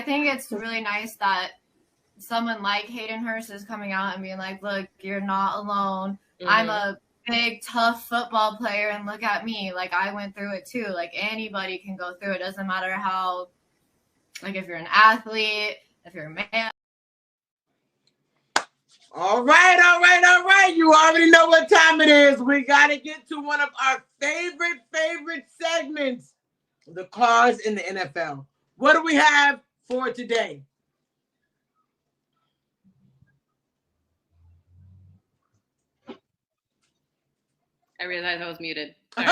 think it's really nice that someone like Hayden Hurst is coming out and being like, look, you're not alone. Mm-hmm. I'm a big, tough football player, and look at me. Like, I went through it too. Like, anybody can go through it. Doesn't matter how, like, if you're an athlete, if you're a man. All right. You already know what time it is. We got to get to one of our favorite segments, the cause in the NFL. What do we have for today? I realized I was muted. Sorry.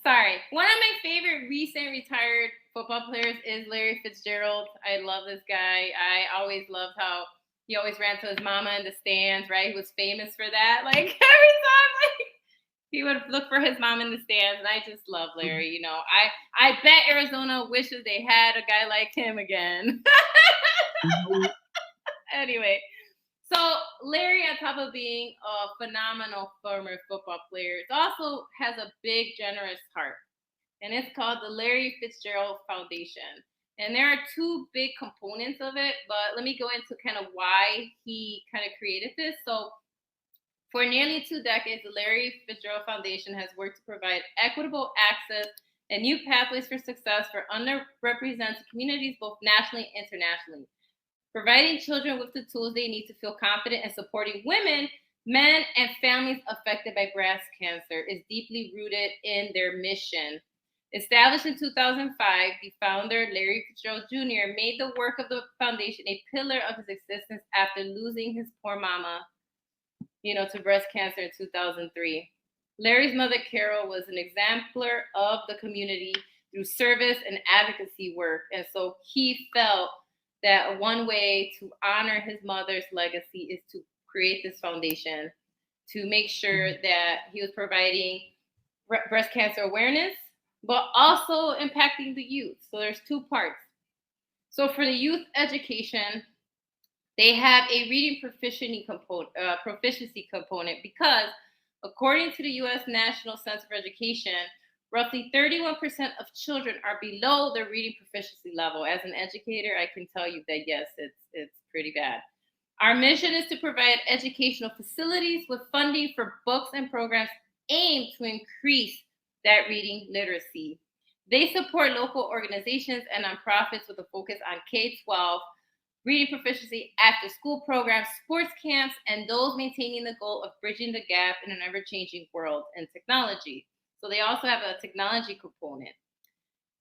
Sorry. One of my favorite recent retired football players is Larry Fitzgerald. I love this guy. I always loved how he always ran to his mama in the stands, right? He was famous for that. Like every time, like he would look for his mom in the stands, and I just love Larry. You know, I bet Arizona wishes they had a guy like him again. Anyway. So Larry, on top of being a phenomenal former football player, also has a big, generous heart. And it's called the Larry Fitzgerald Foundation. And there are two big components of it, but let me go into kind of why he kind of created this. So for nearly 2 decades, the Larry Fitzgerald Foundation has worked to provide equitable access and new pathways for success for underrepresented communities, both nationally and internationally. Providing children with the tools they need to feel confident and supporting women, men, and families affected by breast cancer is deeply rooted in their mission. Established in 2005, the founder, Larry Fitzgerald Jr., made the work of the foundation a pillar of his existence after losing his poor mama, to breast cancer in 2003. Larry's mother, Carol, was an exemplar of the community through service and advocacy work. And so he felt that one way to honor his mother's legacy is to create this foundation to make sure that he was providing breast cancer awareness, but also impacting the youth. So there's 2 parts. So for the youth education, they have a reading proficiency component because according to the U.S. National Center for Education, roughly 31% of children are below their reading proficiency level. As an educator, I can tell you that, yes, it's pretty bad. Our mission is to provide educational facilities with funding for books and programs aimed to increase that reading literacy. They support local organizations and nonprofits with a focus on K-12, reading proficiency, after-school programs, sports camps, and those maintaining the goal of bridging the gap in an ever-changing world and technology. So they also have a technology component.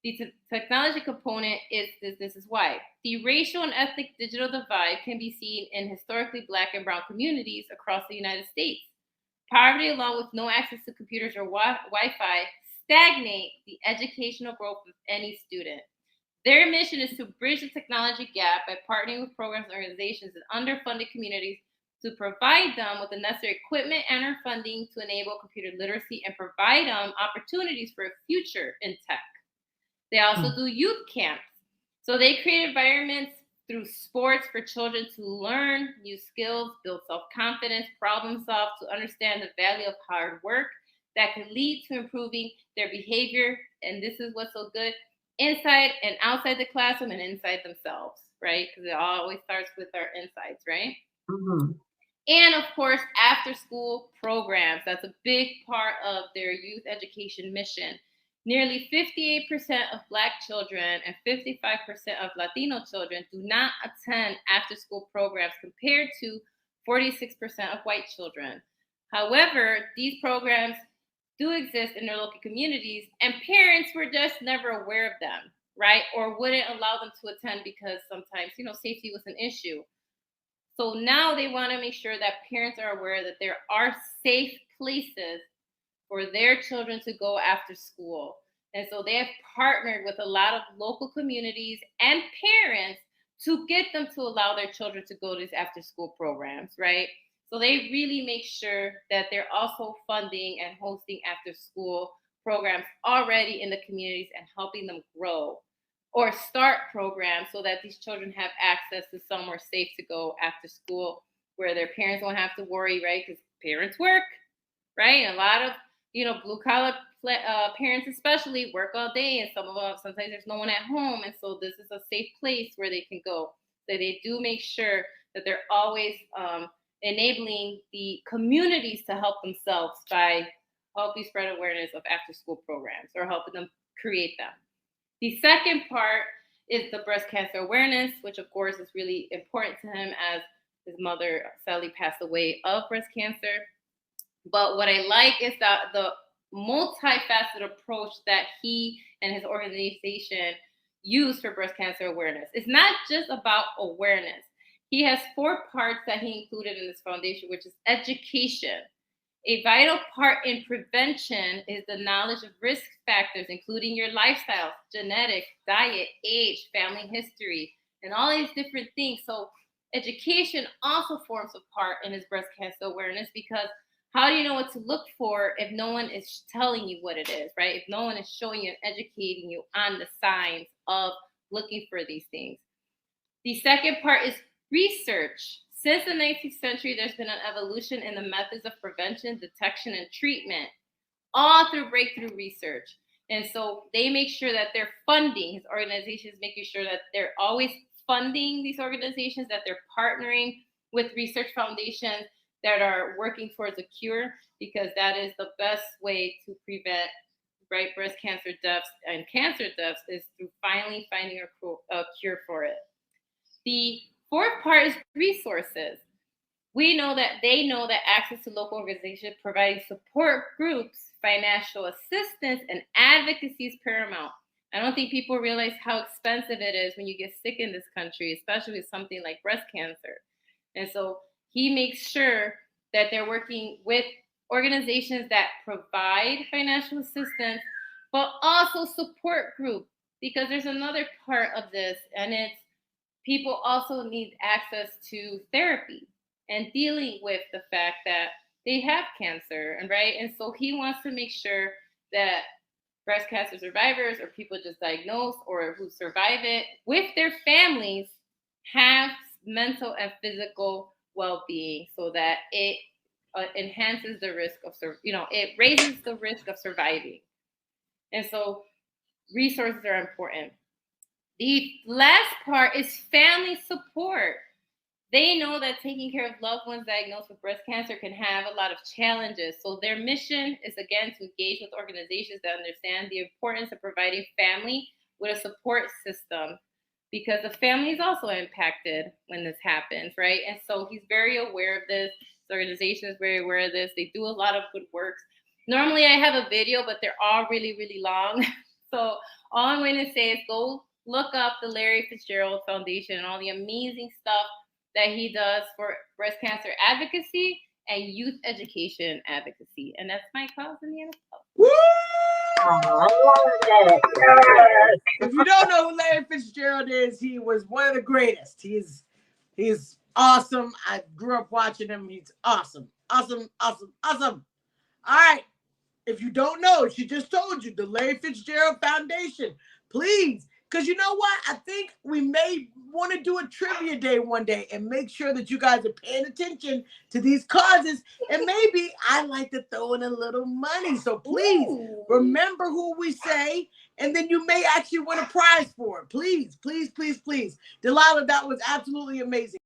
The technology component is this is why. The racial and ethnic digital divide can be seen in historically Black and Brown communities across the United States. Poverty, along with no access to computers or Wi-Fi, stagnate the educational growth of any student. Their mission is to bridge the technology gap by partnering with programs and organizations in underfunded communities to provide them with the necessary equipment and funding to enable computer literacy and provide them opportunities for a future in tech. They also do youth camps. So they create environments through sports for children to learn new skills, build self-confidence, problem solve, to understand the value of hard work that can lead to improving their behavior. And this is what's so good, inside and outside the classroom and inside themselves, right? Because it always starts with our insides, right? Mm-hmm. And of course, after school programs. That's a big part of their youth education mission. Nearly 58% of Black children and 55% of Latino children do not attend after school programs compared to 46% of white children. However, these programs do exist in their local communities, and parents were just never aware of them, right? Or wouldn't allow them to attend because sometimes, safety was an issue. So now they want to make sure that parents are aware that there are safe places for their children to go after school. And so they have partnered with a lot of local communities and parents to get them to allow their children to go to these after school programs, right? So they really make sure that they're also funding and hosting after school programs already in the communities and helping them grow or start programs so that these children have access to somewhere safe to go after school where their parents don't have to worry, right? Because parents work, right? And a lot of, blue collar parents especially work all day, and sometimes there's no one at home, and so this is a safe place where they can go. So they do make sure that they're always enabling the communities to help themselves by helping spread awareness of after-school programs or helping them create them. The second part is the breast cancer awareness, which of course is really important to him as his mother sadly passed away of breast cancer. But what I like is that the multifaceted approach that he and his organization use for breast cancer awareness. It's not just about awareness. He has 4 parts that he included in this foundation, which is education. A vital part in prevention is the knowledge of risk factors, including your lifestyle, genetics, diet, age, family history, and all these different things. So education also forms a part in his breast cancer awareness, because how do you know what to look for if no one is telling you what it is, right? If no one is showing you and educating you on the signs of looking for these things. The second part is research. Since the 19th century, there's been an evolution in the methods of prevention, detection, and treatment, all through breakthrough research. And so they make sure that they're funding, his organizations making sure that they're always funding these organizations, that they're partnering with research foundations that are working towards a cure, because that is the best way to prevent breast cancer deaths and cancer deaths, is through finally finding a cure for it. The fourth part is resources. They know that access to local organizations providing support groups, financial assistance, and advocacy is paramount. I don't think people realize how expensive it is when you get sick in this country, especially with something like breast cancer. And so he makes sure that they're working with organizations that provide financial assistance, but also support groups, because there's another part of this, and it's people also need access to therapy and dealing with the fact that they have cancer, and right? And so he wants to make sure that breast cancer survivors or people just diagnosed or who survive it with their families have mental and physical well-being, so that it enhances the risk of, it raises the risk of surviving. And so resources are important. The last part is family support. They know that taking care of loved ones diagnosed with breast cancer can have a lot of challenges. So their mission is, again, to engage with organizations that understand the importance of providing family with a support system, because the family is also impacted when this happens, right? And so he's very aware of this. The organization is very aware of this. They do a lot of good work. Normally I have a video, but they're all really, really long. So all I'm going to say is go look up the Larry Fitzgerald Foundation and all the amazing stuff that he does for breast cancer advocacy and youth education advocacy. And that's my cause in the NFL. Woo! Yes. If you don't know who Larry Fitzgerald is, he was one of the greatest. He's awesome. I grew up watching him. He's awesome. Awesome. All right. If you don't know, she just told you, the Larry Fitzgerald Foundation. Please, because you know what? I think we may want to do a trivia day one day and make sure that you guys are paying attention to these causes. And maybe I like to throw in a little money. So please remember who we say, and then you may actually win a prize for it. Please, please, please, please. Delilah, that was absolutely amazing.